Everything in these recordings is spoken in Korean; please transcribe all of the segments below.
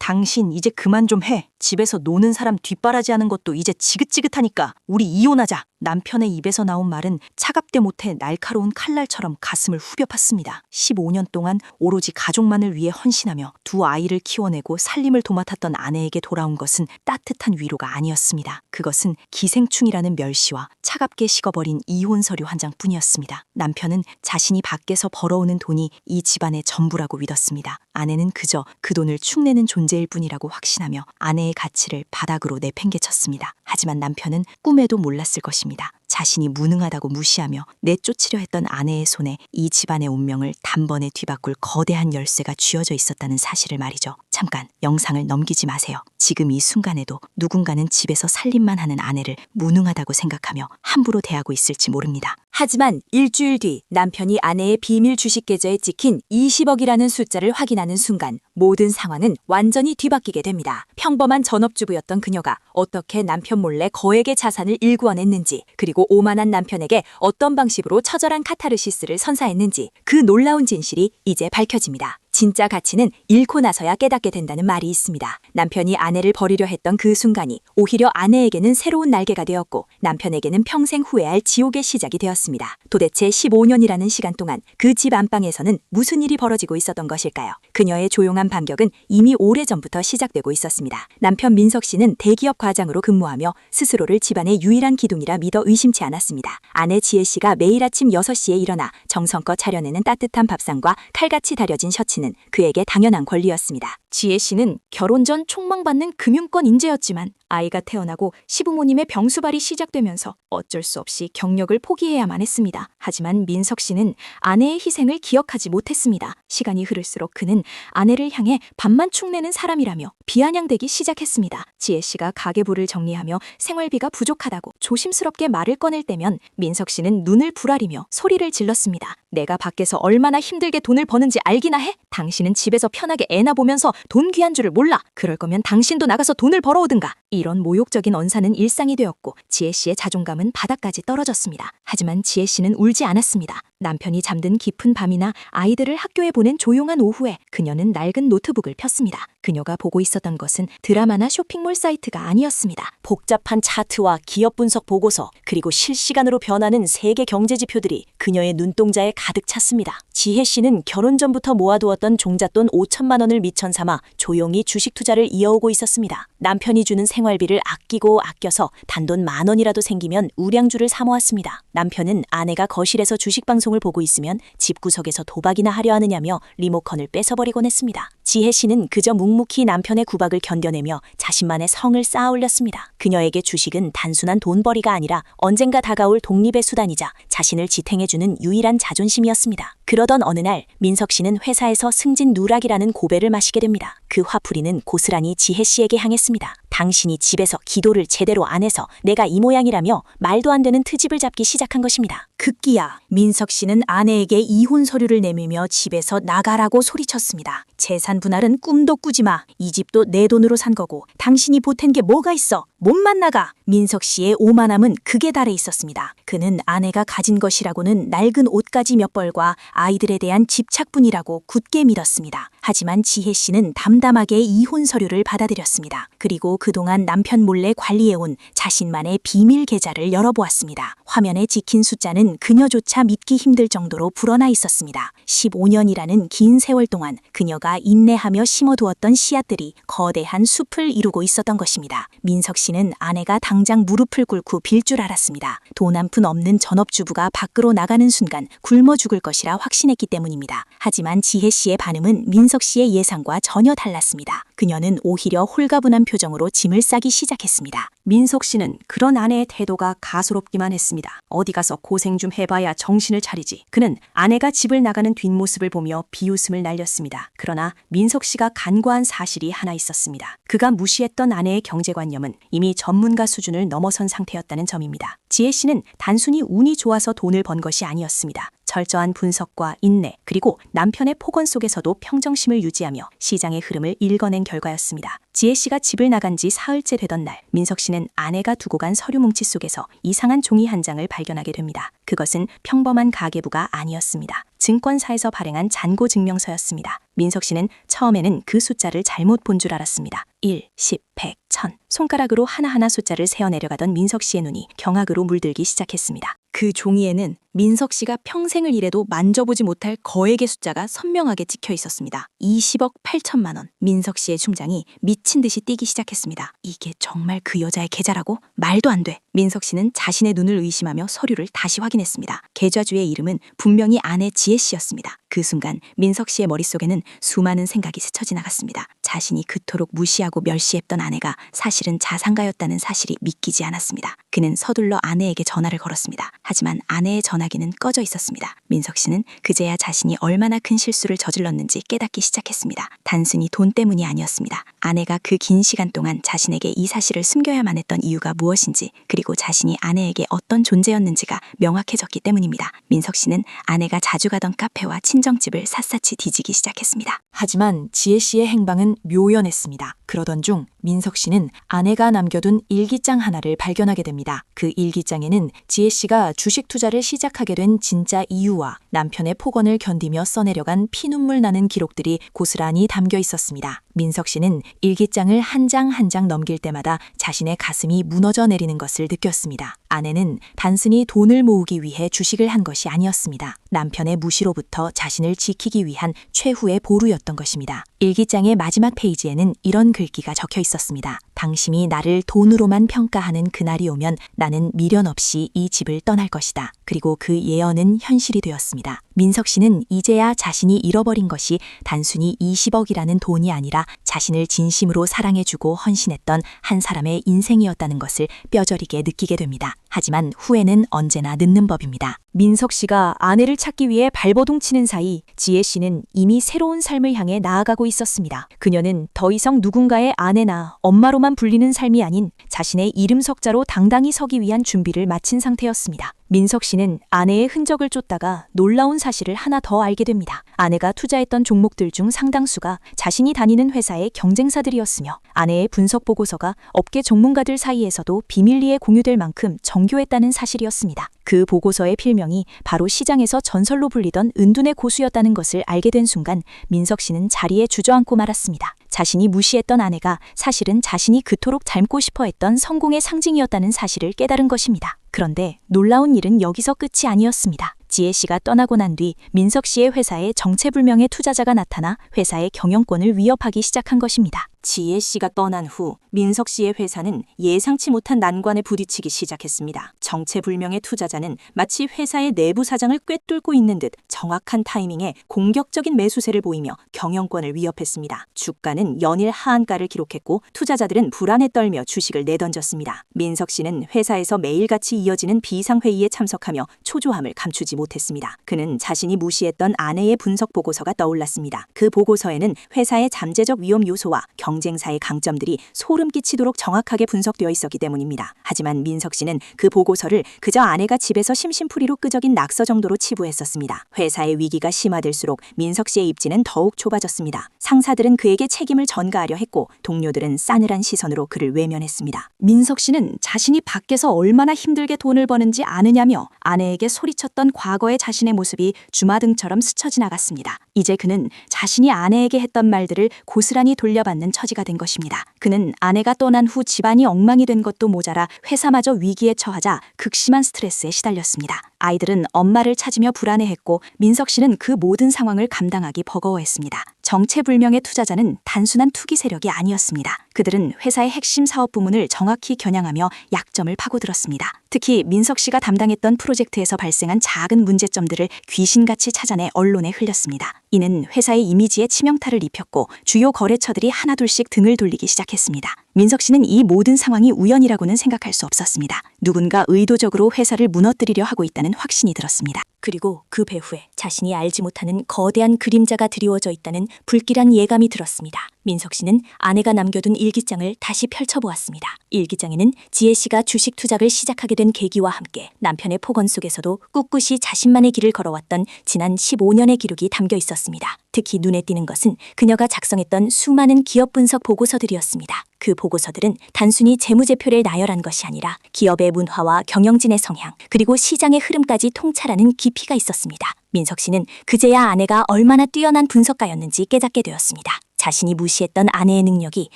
당신 이제 그만 좀 해. 집에서 노는 사람 뒷바라지하는 것도 이제 지긋지긋하니까 우리 이혼하자. 남편의 입에서 나온 말은 차갑대 못해 날카로운 칼날처럼 가슴을 후벼 팠습니다. 15년 동안 오로지 가족만을 위해 헌신하며 두 아이를 키워내고 살림을 도맡았던 아내에게 돌아온 것은 따뜻한 위로가 아니었습니다. 그것은 기생충이라는 멸시와 차갑게 식어버린 이혼 서류 한 장뿐이었습니다. 남편은 자신이 밖에서 벌어오는 돈이 이 집안의 전부라고 믿었습니다. 아내는 그저 그 돈을 축내는 존재일 뿐이라고 확신하며 아내의 가치를 바닥으로 내팽개쳤습니다. 하지만 남편은 꿈에도 몰랐을 것입니다. 자신이 무능하다고 무시하며 내쫓으려 했던 아내의 손에 이 집안의 운명을 단번에 뒤바꿀 거대한 열쇠가 쥐어져 있었다는 사실을 말이죠. 잠깐 영상을 넘기지 마세요. 지금 이 순간에도 누군가는 집에서 살림만 하는 아내를 무능하다고 생각하며 함부로 대하고 있을지 모릅니다. 하지만 일주일 뒤 남편이 아내의 비밀 주식 계좌에 찍힌 20억이라는 숫자를 확인하는 순간 모든 상황은 완전히 뒤바뀌게 됩니다. 평범한 전업주부였던 그녀가 어떻게 남편 몰래 거액의 자산을 일구어냈는지, 그리고 오만한 남편에게 어떤 방식으로 처절한 카타르시스를 선사했는지, 그 놀라운 진실이 이제 밝혀집니다. 진짜 가치는 잃고 나서야 깨닫게 된다는 말이 있습니다. 남편이 아내를 버리려 했던 그 순간이 오히려 아내에게는 새로운 날개가 되었고 남편에게는 평생 후회할 지옥의 시작이 되었습니다. 도대체 15년이라는 시간 동안 그 집 안방에서는 무슨 일이 벌어지고 있었던 것일까요? 그녀의 조용한 반격은 이미 오래전부터 시작되고 있었습니다. 남편 민석 씨는 대기업 과장으로 근무하며 스스로를 집안의 유일한 기둥이라 믿어 의심치 않았습니다. 아내 지혜 씨가 매일 아침 6시에 일어나 정성껏 차려내는 따뜻한 밥상과 칼같이 다려진 셔츠는 그에게 당연한 권리였습니다. 지혜 씨는 결혼 전 촉망받는 금융권 인재였지만 아이가 태어나고 시부모님의 병수발이 시작되면서 어쩔 수 없이 경력을 포기해야만 했습니다. 하지만 민석 씨는 아내의 희생을 기억하지 못했습니다. 시간이 흐를수록 그는 아내를 향해 밥만 축내는 사람이라며 비아냥대기 시작했습니다. 지혜 씨가 가계부를 정리하며 생활비가 부족하다고 조심스럽게 말을 꺼낼 때면 민석 씨는 눈을 부라리며 소리를 질렀습니다. 내가 밖에서 얼마나 힘들게 돈을 버는지 알기나 해? 당신은 집에서 편하게 애나 보면서 돈 귀한 줄을 몰라. 그럴 거면 당신도 나가서 돈을 벌어오든가. 이런 모욕적인 언사는 일상이 되었고 지혜 씨의 자존감은 바닥까지 떨어졌습니다. 하지만 지혜 씨는 울지 않았습니다. 남편이 잠든 깊은 밤이나 아이들을 학교에 보낸 조용한 오후에 그녀는 낡은 노트북을 폈습니다. 그녀가 보고 있었던 것은 드라마나 쇼핑몰 사이트가 아니었습니다. 복잡한 차트와 기업 분석 보고서, 그리고 실시간으로 변하는 세계 경제 지표들이 그녀의 눈동자에 가득 찼습니다. 지혜 씨는 결혼 전부터 모아두었던 종잣돈 5천만 원을 미천 삼아 조용히 주식 투자를 이어오고 있었습니다. 남편이 주는 생활비를 아끼고 아껴서 단돈 10,000원이라도 생기면 우량주를 사 모았습니다. 남편은 아내가 거실에서 주식 방송을 보고 있으면 집구석에서 도박이나 하려 하느냐며 리모컨을 뺏어버리곤 했습니다. 지혜 씨는 그저 묵묵히 남편의 구박을 견뎌내며 자신만의 성을 쌓아 올렸습니다. 그녀에게 주식은 단순한 돈벌이가 아니라 언젠가 다가올 독립의 수단이자 자신을 지탱해주는 유일한 자존심이었습니다. 그러던 어느 날 민석 씨는 회사에서 승진 누락이라는 고배를 마시게 됩니다. 그 화풀이는 고스란히 지혜 씨에게 향했습니다. 당신이 집에서 기도를 제대로 안 해서 내가 이 모양이라며 말도 안 되는 트집을 잡기 시작한 것입니다. 급기야 민석 씨는 아내에게 이혼 서류를 내밀며 집에서 나가라고 소리쳤습니다. 재산 분할은 꿈도 꾸지 마. 이 집도 내 돈으로 산 거고 당신이 보탠 게 뭐가 있어. 몸만 나가. 민석 씨의 오만함은 극에 달해 있었습니다. 그는 아내가 가진 것이라고는 낡은 옷가지 몇 벌과 아이들에 대한 집착뿐이라고 굳게 믿었습니다. 하지만 지혜 씨는 담담하게 이혼 서류를 받아들였습니다. 그리고 그동안 남편 몰래 관리해온 자신만의 비밀 계좌를 열어보았습니다. 화면에 찍힌 숫자는 그녀조차 믿기 힘들 정도로 불어나 있었습니다. 15년이라는 긴 세월 동안 그녀가 인내하며 심어두었던 씨앗들이 거대한 숲을 이루고 있었던 것입니다. 민석 씨는 아내가 당장 무릎을 꿇고 빌 줄 알았습니다. 돈 한 푼 없는 전업주부가 밖으로 나가는 순간 굶어 죽을 것이라 확신했기 때문입니다. 하지만 지혜 씨의 반응은 민석 씨의 예상과 전혀 달랐습니다. 그녀는 오히려 홀가분한 표정으로 짐을 싸기 시작했습니다. 민석 씨는 그런 아내의 태도가 가소롭기만 했습니다. 어디 가서 고생 좀 해봐야 정신을 차리지. 그는 아내가 집을 나가는 뒷모습을 보며 비웃음을 날렸습니다. 그러나 민석 씨가 간과한 사실이 하나 있었습니다. 그가 무시했던 아내의 경제관념은 이미 전문가 수준을 넘어선 상태였다는 점입니다. 지혜 씨는 단순히 운이 좋아서 돈을 번 것이 아니었습니다. 철저한 분석과 인내, 그리고 남편의 폭언 속에서도 평정심을 유지하며 시장의 흐름을 읽어낸 결과였습니다. 지혜 씨가 집을 나간 지 사흘째 되던 날, 민석 씨는 아내가 두고 간 서류 뭉치 속에서 이상한 종이 한 장을 발견하게 됩니다. 그것은 평범한 가계부가 아니었습니다. 증권사에서 발행한 잔고 증명서였습니다. 민석 씨는 처음에는 그 숫자를 잘못 본 줄 알았습니다. 1, 10, 100, 1000. 손가락으로 하나하나 숫자를 세어내려가던 민석 씨의 눈이 경악으로 물들기 시작했습니다. 그 종이에는 민석 씨가 평생을 일해도 만져보지 못할 거액의 숫자가 선명하게 찍혀 있었습니다. 20억 8천만 원. 민석 씨의 심장이 미친 듯이 뛰기 시작했습니다. 이게 정말 그 여자의 계좌라고? 말도 안 돼. 민석 씨는 자신의 눈을 의심하며 서류를 다시 확인했습니다. 계좌주의 이름은 분명히 아내 지혜 씨였습니다. 그 순간 민석 씨의 머릿속에는 수많은 생각이 스쳐 지나갔습니다. 자신이 그토록 무시하고 멸시했던 아내가 사실은 자산가였다는 사실이 믿기지 않았습니다. 그는 서둘러 아내에게 전화를 걸었습니다. 하지만 아내의 전화기는 꺼져 있었습니다. 민석 씨는 그제야 자신이 얼마나 큰 실수를 저질렀는지 깨닫기 시작했습니다. 단순히 돈 때문이 아니었습니다. 아내가 그 긴 시간 동안 자신에게 이 사실을 숨겨야만 했던 이유가 무엇인지, 그리고 자신이 아내에게 어떤 존재였는지가 명확해졌기 때문입니다. 민석 씨는 아내가 자주 가던 카페와 친정집을 샅샅이 뒤지기 시작했습니다. 하지만 지혜 씨의 행방은 묘연했습니다. 그러던 중 민석 씨는 아내가 남겨둔 일기장 하나를 발견하게 됩니다. 그 일기장에는 지혜 씨가 주식 투자를 시작하게 된 진짜 이유와 남편의 폭언을 견디며 써내려간 피눈물 나는 기록들이 고스란히 담겨 있었습니다. 민석 씨는 일기장을 한 장 한 장 넘길 때마다 자신의 가슴이 무너져 내리는 것을 느꼈습니다. 아내는 단순히 돈을 모으기 위해 주식을 한 것이 아니었습니다. 남편의 무시로부터 자신을 지키기 위한 최후의 보루였던 것입니다. 일기장의 마지막 페이지에는 이런 글귀가 적혀 있었습니다. 당신이 나를 돈으로만 평가하는 그날이 오면 나는 미련 없이 이 집을 떠날 것이다. 그리고 그 예언은 현실이 되었습니다. 민석 씨는 이제야 자신이 잃어버린 것이 단순히 20억이라는 돈이 아니라 자신을 진심으로 사랑해주고 헌신했던 한 사람의 인생이었다는 것을 뼈저리게 느끼게 됩니다. 하지만 후회는 언제나 늦는 법입니다. 민석 씨가 아내를 찾기 위해 발버둥 치는 사이 지혜 씨는 이미 새로운 삶을 향해 나아가고 있었습니다. 그녀는 더 이상 누군가의 아내나 엄마로만 불리는 삶이 아닌 자신의 이름 석자로 당당히 서기 위한 준비를 마친 상태였습니다. 민석 씨는 아내의 흔적을 쫓다가 놀라운 사실을 하나 더 알게 됩니다. 아내가 투자했던 종목들 중 상당수가 자신이 다니는 회사의 경쟁사들이었으며 아내의 분석 보고서가 업계 전문가들 사이에서도 비밀리에 공유될 만큼 정교했다는 사실이었습니다. 그 보고서의 필명이 바로 시장에서 전설로 불리던 은둔의 고수였다는 것을 알게 된 순간 민석 씨는 자리에 주저앉고 말았습니다. 자신이 무시했던 아내가 사실은 자신이 그토록 닮고 싶어 했던 성공의 상징이었다는 사실을 깨달은 것입니다. 그런데 놀라운 일은 여기서 끝이 아니었습니다. 지혜 씨가 떠나고 난 뒤 민석 씨의 회사에 정체불명의 투자자가 나타나 회사의 경영권을 위협하기 시작한 것입니다. 지혜 씨가 떠난 후 민석 씨의 회사는 예상치 못한 난관에 부딪히기 시작했습니다. 정체불명의 투자자는 마치 회사의 내부 사정을 꿰뚫고 있는 듯 정확한 타이밍에 공격적인 매수세를 보이며 경영권을 위협했습니다. 주가는 연일 하한가를 기록했고 투자자들은 불안에 떨며 주식을 내던졌습니다. 민석 씨는 회사에서 매일같이 이어지는 비상회의에 참석하며 초조함을 감추지 못했습니다. 그는 자신이 무시했던 아내의 분석 보고서가 떠올랐습니다. 그 보고서에는 회사의 잠재적 위험 요소와 경쟁사의 강점들이 소름 끼치도록 정확하게 분석되어 있었기 때문입니다. 하지만 민석 씨는 그 보고서를 그저 아내가 집에서 심심풀이로 끄적인 낙서 정도로 치부했었습니다. 회사의 위기가 심화될수록 민석 씨의 입지는 더욱 좁아졌습니다. 상사들은 그에게 책임을 전가하려 했고 동료들은 싸늘한 시선으로 그를 외면했습니다. 민석 씨는 자신이 밖에서 얼마나 힘들게 돈을 버는지 아느냐며 아내에게 소리쳤던 과거의 자신의 모습이 주마등처럼 스쳐 지나갔습니다. 이제 그는 자신이 아내에게 했던 말들을 고스란히 돌려받는 처지가 된 것입니다. 그는 아내가 떠난 후 집안이 엉망이 된 것도 모자라 회사마저 위기에 처하자 극심한 스트레스에 시달렸습니다. 아이들은 엄마를 찾으며 불안해했고 민석 씨는 그 모든 상황을 감당하기 버거워했습니다. 정체불명의 투자자는 단순한 투기 세력이 아니었습니다. 그들은 회사의 핵심 사업 부문을 정확히 겨냥하며 약점을 파고들었습니다. 특히 민석 씨가 담당했던 프로젝트에서 발생한 작은 문제점들을 귀신같이 찾아내 언론에 흘렸습니다. 이는 회사의 이미지에 치명타를 입혔고 주요 거래처들이 하나둘씩 등을 돌리기 시작했습니다. 민석 씨는 이 모든 상황이 우연이라고는 생각할 수 없었습니다. 누군가 의도적으로 회사를 무너뜨리려 하고 있다는 확신이 들었습니다. 그리고 그 배후에 자신이 알지 못하는 거대한 그림자가 드리워져 있다는 불길한 예감이 들었습니다. 민석 씨는 아내가 남겨둔 일기장을 다시 펼쳐보았습니다. 일기장에는 지혜 씨가 주식 투자를 시작하게 된 계기와 함께 남편의 폭언 속에서도 꿋꿋이 자신만의 길을 걸어왔던 지난 15년의 기록이 담겨 있었습니다. 특히 눈에 띄는 것은 그녀가 작성했던 수많은 기업 분석 보고서들이었습니다. 그 보고서들은 단순히 재무제표를 나열한 것이 아니라 기업의 문화와 경영진의 성향, 그리고 시장의 흐름까지 통찰하는 깊이가 있었습니다. 민석 씨는 그제야 아내가 얼마나 뛰어난 분석가였는지 깨닫게 되었습니다. 자신이 무시했던 아내의 능력이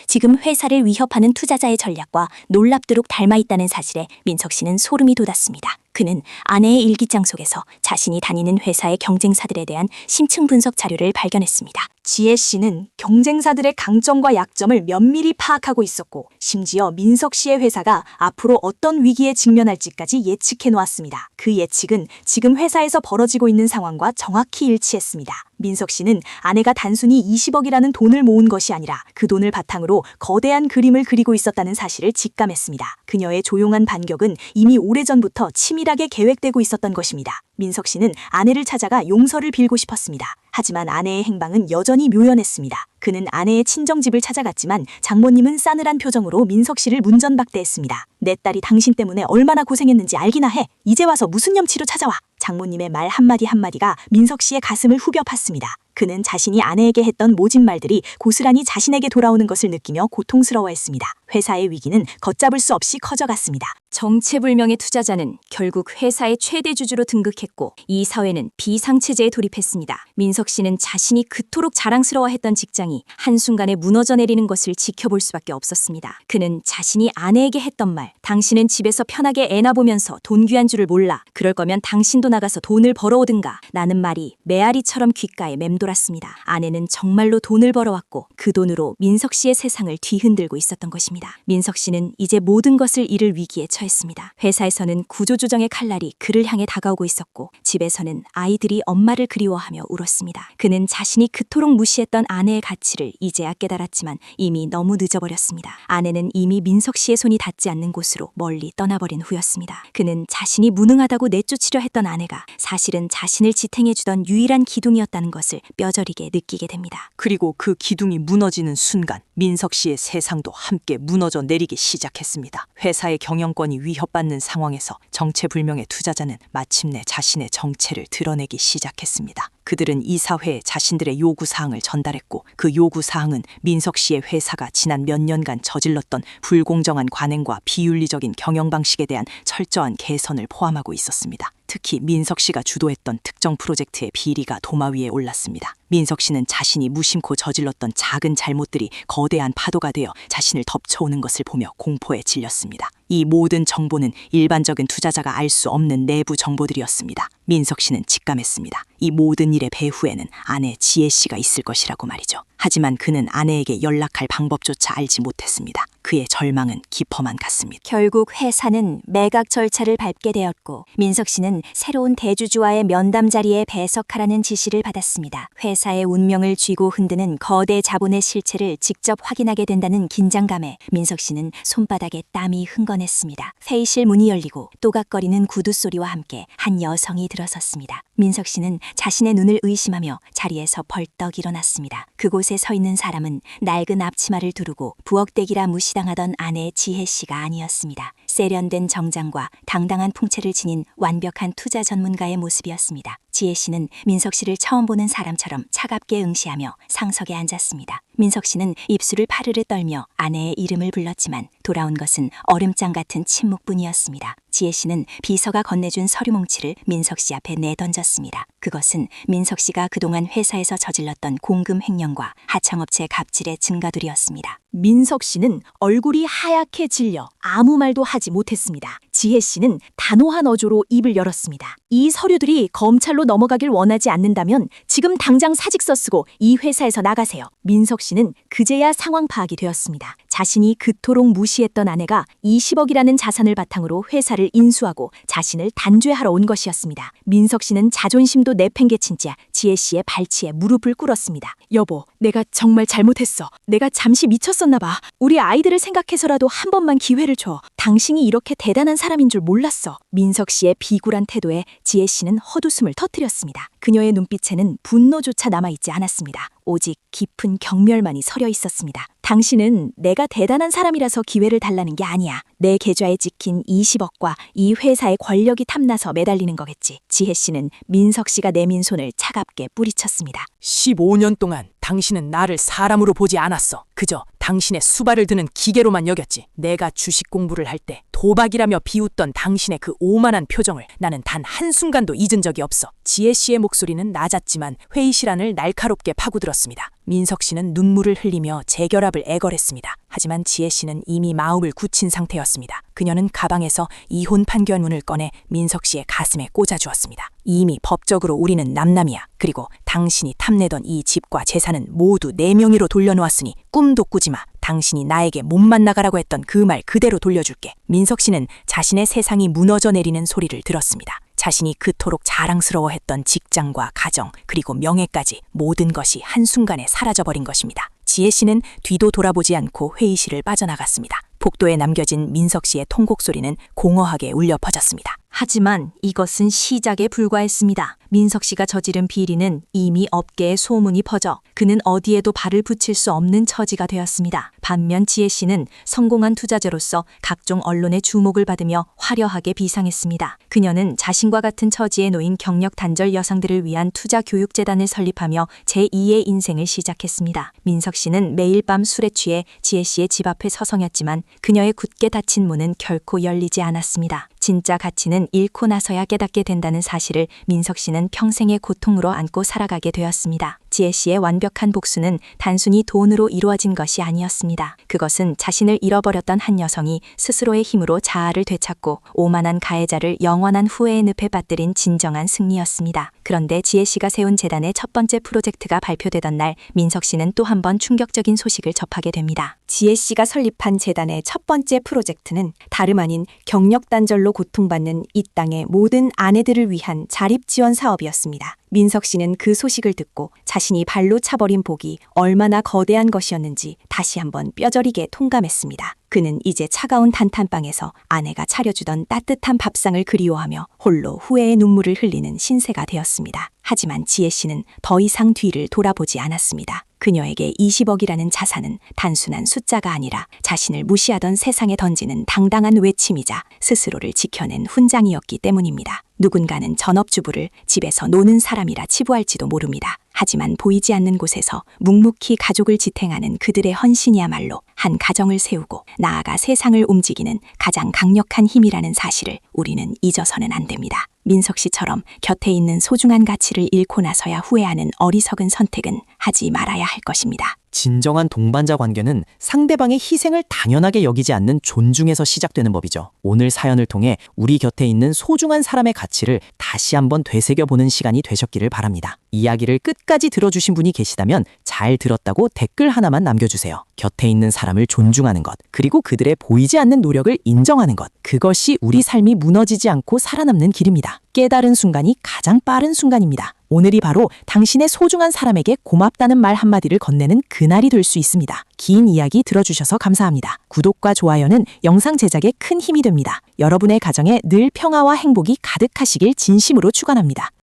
지금 회사를 위협하는 투자자의 전략과 놀랍도록 닮아 있다는 사실에 민석 씨는 소름이 돋았습니다. 그는 아내의 일기장 속에서 자신이 다니는 회사의 경쟁사들에 대한 심층 분석 자료를 발견했습니다. 지혜 씨는 경쟁사들의 강점과 약점을 면밀히 파악하고 있었고, 심지어 민석 씨의 회사가 앞으로 어떤 위기에 직면할지까지 예측해 놓았습니다. 그 예측은 지금 회사에서 벌어지고 있는 상황과 정확히 일치했습니다. 민석 씨는 아내가 단순히 20억이라는 돈을 모은 것이 아니라 그 돈을 바탕으로 거대한 그림을 그리고 있었다는 사실을 직감했습니다. 그녀의 조용한 반격은 이미 오래전부터 치밀하게 계획되고 있었던 것입니다. 민석 씨는 아내를 찾아가 용서를 빌고 싶었습니다. 하지만 아내의 행방은 여전히 묘연했습니다. 그는 아내의 친정집을 찾아갔지만 장모님은 싸늘한 표정으로 민석 씨를 문전박대했습니다. 내 딸이 당신 때문에 얼마나 고생했는지 알기나 해. 이제 와서 무슨 염치로 찾아와. 장모님의 말 한마디 한마디가 민석 씨의 가슴을 후벼 팠습니다. 그는 자신이 아내에게 했던 모진 말들이 고스란히 자신에게 돌아오는 것을 느끼며 고통스러워했습니다. 회사의 위기는 걷잡을 수 없이 커져갔습니다. 정체불명의 투자자는 결국 회사의 최대 주주로 등극했고, 이 사회는 비상체제에 돌입했습니다. 민석 씨는 자신이 그토록 자랑스러워했던 직장이 한순간에 무너져 내리는 것을 지켜볼 수밖에 없었습니다. 그는 자신이 아내에게 했던 말, 당신은 집에서 편하게 애나 보면서 돈 귀한 줄을 몰라. 그럴 거면 당신도 나가서 돈을 벌어오든가. 라는 말이 메아리처럼 귓가에 맴돌았습니다. 아내는 정말로 돈을 벌어왔고 그 돈으로 민석 씨의 세상을 뒤흔들고 있었던 것입니다. 민석 씨는 이제 모든 것을 잃을 위기에 처했습니다. 회사에서는 구조조정의 칼날이 그를 향해 다가오고 있었고, 집에서는 아이들이 엄마를 그리워하며 울었습니다. 그는 자신이 그토록 무시했던 아내의 가치를 이제야 깨달았지만 이미 너무 늦어버렸습니다. 아내는 이미 민석 씨의 손이 닿지 않는 곳으로 멀리 떠나버린 후였습니다. 그는 자신이 무능하다고 내쫓으려 했던 아내가 사실은 자신을 지탱해주던 유일한 기둥이었다는 것을 뼈저리게 느끼게 됩니다. 그리고 그 기둥이 무너지는 순간 민석 씨의 세상도 함께 무너져 내리기 시작했습니다. 회사의 경영권이 위협받는 상황에서 정체불명의 투자자는 마침내 자신의 정체를 드러내기 시작했습니다. 그들은 이사회에 자신들의 요구사항을 전달했고, 그 요구사항은 민석 씨의 회사가 지난 몇 년간 저질렀던 불공정한 관행과 비윤리적인 경영 방식에 대한 철저한 개선을 포함하고 있었습니다. 특히 민석 씨가 주도했던 특정 프로젝트의 비리가 도마 위에 올랐습니다. 민석 씨는 자신이 무심코 저질렀던 작은 잘못들이 거대한 파도가 되어 자신을 덮쳐오는 것을 보며 공포에 질렸습니다. 이 모든 정보는 일반적인 투자자가 알 수 없는 내부 정보들이었습니다. 민석 씨는 직감했습니다. 이 모든 일의 배후에는 아내 지혜 씨가 있을 것이라고 말이죠. 하지만 그는 아내에게 연락할 방법조차 알지 못했습니다. 그의 절망은 깊어만 갔습니다. 결국 회사는 매각 절차를 밟게 되었고, 민석 씨는 새로운 대주주와의 면담 자리에 배석하라는 지시를 받았습니다. 회사의 운명을 쥐고 흔드는 거대 자본의 실체를 직접 확인하게 된다는 긴장감에 민석 씨는 손바닥에 땀이 흥건했습니다. 회의실 문이 열리고 또각거리는 구두 소리와 함께 한 여성이 들어섰습니다. 민석 씨는 자신의 눈을 의심하며 자리에서 벌떡 일어났습니다. 그곳에 서 있는 사람은 낡은 앞치마를 두르고 부엌대기라 무시당하던 아내 지혜 씨가 아니었습니다. 세련된 정장과 당당한 풍채를 지닌 완벽한 투자 전문가의 모습이었습니다. 지혜 씨는 민석 씨를 처음 보는 사람처럼 차갑게 응시하며 상석에 앉았습니다. 민석 씨는 입술을 파르르 떨며 아내의 이름을 불렀지만 돌아온 것은 얼음장 같은 침묵뿐이었습니다. 지혜 씨는 비서가 건네준 서류 뭉치를 민석 씨 앞에 내던졌습니다. 그것은 민석 씨가 그동안 회사에서 저질렀던 공금 횡령과 하청업체 갑질의 증거들이었습니다. 민석 씨는 얼굴이 하얗게 질려 아무 말도 하지 못했습니다. 지혜 씨는 단호한 어조로 입을 열었습니다. 이 서류들이 검찰로 넘어가길 원하지 않는다면 지금 당장 사직서 쓰고 이 회사에서 나가세요. 민석 씨는 그제야 상황 파악이 되었습니다. 자신이 그토록 무시했던 아내가 20억이라는 자산을 바탕으로 회사를 인수하고 자신을 단죄하러 온 것이었습니다. 민석 씨는 자존심도 내팽개친 채 지혜 씨의 발치에 무릎을 꿇었습니다. 여보, 내가 정말 잘못했어. 내가 잠시 미쳤었나 봐. 우리 아이들을 생각해서라도 한 번만 기회를 줘. 당신이 이렇게 대단한 사람 사람인 줄 몰랐어. 민석 씨의 비굴한 태도에 지혜 씨는 헛웃음을 터뜨렸습니다. 그녀의 눈빛에는 분노조차 남아있지 않았습니다. 오직 깊은 경멸만이 서려 있었습니다. 당신은 내가 대단한 사람이라서 기회를 달라는 게 아니야. 내 계좌에 찍힌 20억과 이 회사의 권력이 탐나서 매달리는 거겠지. 지혜 씨는 민석 씨가 내민 손을 차갑게 뿌리쳤습니다. 15년 동안 당신은 나를 사람으로 보지 않았어. 그저 당신의 수발을 드는 기계로만 여겼지. 내가 주식 공부를 할 때 도박이라며 비웃던 당신의 그 오만한 표정을 나는 단 한순간도 잊은 적이 없어. 지혜 씨의 목소리는 낮았지만 회의 시간을 날카롭게 파고들었습니다. 민석 씨는 눈물을 흘리며 재결합을 애걸했습니다. 하지만 지혜 씨는 이미 마음을 굳힌 상태였습니다. 그녀는 가방에서 이혼 판결문을 꺼내 민석 씨의 가슴에 꽂아주었습니다. 이미 법적으로 우리는 남남이야. 그리고 당신이 탐내던 이 집과 재산은 모두 내 명의로 돌려놓았으니 꿈도 꾸지 마. 당신이 나에게 몸만 나가라고 했던 그 말 그대로 돌려줄게. 민석 씨는 자신의 세상이 무너져 내리는 소리를 들었습니다. 자신이 그토록 자랑스러워했던 직장과 가정 그리고 명예까지 모든 것이 한순간에 사라져버린 것입니다. 지혜 씨는 뒤도 돌아보지 않고 회의실을 빠져나갔습니다. 복도에 남겨진 민석 씨의 통곡 소리는 공허하게 울려 퍼졌습니다. 하지만 이것은 시작에 불과했습니다. 민석 씨가 저지른 비리는 이미 업계에 소문이 퍼져 그는 어디에도 발을 붙일 수 없는 처지가 되었습니다. 반면 지혜 씨는 성공한 투자자로서 각종 언론의 주목을 받으며 화려하게 비상했습니다. 그녀는 자신과 같은 처지에 놓인 경력 단절 여성들을 위한 투자 교육재단을 설립하며 제2의 인생을 시작했습니다. 민석 씨는 매일 밤 술에 취해 지혜 씨의 집 앞에 서성였지만 그녀의 굳게 닫힌 문은 결코 열리지 않았습니다. 진짜 가치는 잃고 나서야 깨닫게 된다는 사실을 민석 씨는 평생의 고통으로 안고 살아가게 되었습니다. 지혜 씨의 완벽한 복수는 단순히 돈으로 이루어진 것이 아니었습니다. 그것은 자신을 잃어버렸던 한 여성이 스스로의 힘으로 자아를 되찾고 오만한 가해자를 영원한 후회의 늪에 빠뜨린 진정한 승리였습니다. 그런데 지혜 씨가 세운 재단의 첫 번째 프로젝트가 발표되던 날 민석 씨는 또 한 번 충격적인 소식을 접하게 됩니다. 지혜 씨가 설립한 재단의 첫 번째 프로젝트는 다름 아닌 경력 단절로 고통받는 이 땅의 모든 아내들을 위한 자립 지원 사업이었습니다. 민석 씨는 그 소식을 듣고 자신이 발로 차버린 복이 얼마나 거대한 것이었는지 다시 한번 뼈저리게 통감했습니다. 그는 이제 차가운 단칸방에서 아내가 차려주던 따뜻한 밥상을 그리워하며 홀로 후회의 눈물을 흘리는 신세가 되었습니다. 하지만 지혜 씨는 더 이상 뒤를 돌아보지 않았습니다. 그녀에게 20억이라는 자산은 단순한 숫자가 아니라 자신을 무시하던 세상에 던지는 당당한 외침이자 스스로를 지켜낸 훈장이었기 때문입니다. 누군가는 전업주부를 집에서 노는 사람이라 치부할지도 모릅니다. 하지만 보이지 않는 곳에서 묵묵히 가족을 지탱하는 그들의 헌신이야말로 한 가정을 세우고 나아가 세상을 움직이는 가장 강력한 힘이라는 사실을 우리는 잊어서는 안 됩니다. 민석 씨처럼 곁에 있는 소중한 가치를 잃고 나서야 후회하는 어리석은 선택은 하지 말아야 할 것입니다. 진정한 동반자 관계는 상대방의 희생을 당연하게 여기지 않는 존중에서 시작되는 법이죠. 오늘 사연을 통해 우리 곁에 있는 소중한 사람의 가치를 다시 한번 되새겨보는 시간이 되셨기를 바랍니다. 이야기를 끝까지 들어주신 분이 계시다면 잘 들었다고 댓글 하나만 남겨주세요. 곁에 있는 사람을 존중하는 것, 그리고 그들의 보이지 않는 노력을 인정하는 것, 그것이 우리 삶이 무너지지 않고 살아남는 길입니다. 깨달은 순간이 가장 빠른 순간입니다. 오늘이 바로 당신의 소중한 사람에게 고맙다는 말 한마디를 건네는 그날이 될 수 있습니다. 긴 이야기 들어주셔서 감사합니다. 구독과 좋아요는 영상 제작에 큰 힘이 됩니다. 여러분의 가정에 늘 평화와 행복이 가득하시길 진심으로 축원합니다.